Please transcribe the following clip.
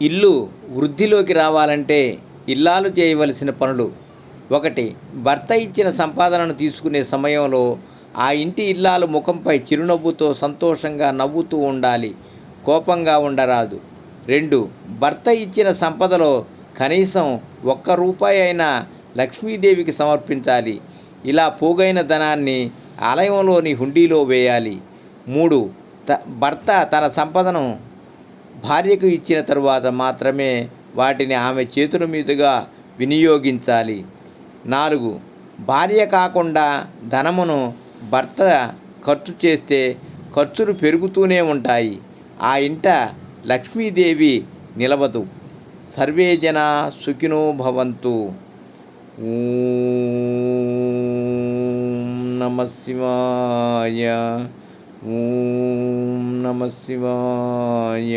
ఇల్లు వృద్ధిలోకి రావాలంటే ఇల్లాలు చేయవలసిన పనులు. 1. భర్త ఇచ్చిన సంపాదనను తీసుకునే సమయంలో ఆ ఇంటి ఇల్లాలు ముఖంపై చిరునవ్వుతో సంతోషంగా నవ్వుతూ ఉండాలి. కోపంగా ఉండరాదు. 2. భర్త ఇచ్చిన సంపదలో కనీసం ₹1 అయినా లక్ష్మీదేవికి సమర్పించాలి. ఇలా పోగైన ధనాన్ని ఆలయంలోని హుండీలో వేయాలి. 3. భర్త తన సంపదను భార్యకు ఇచ్చిన తరువాత మాత్రమే వాటిని ఆమె చేతుల మీదుగా వినియోగించాలి. 4. భార్య కాకుండా ధనమును భర్త ఖర్చు చేస్తే ఖర్చులు పెరుగుతూనే ఉంటాయి. ఆ ఇంట లక్ష్మీదేవి నిలవదు. సర్వే జనా సుఖినో భవంతు. ఓం నమః శివాయ. ఓం నమః శివాయ.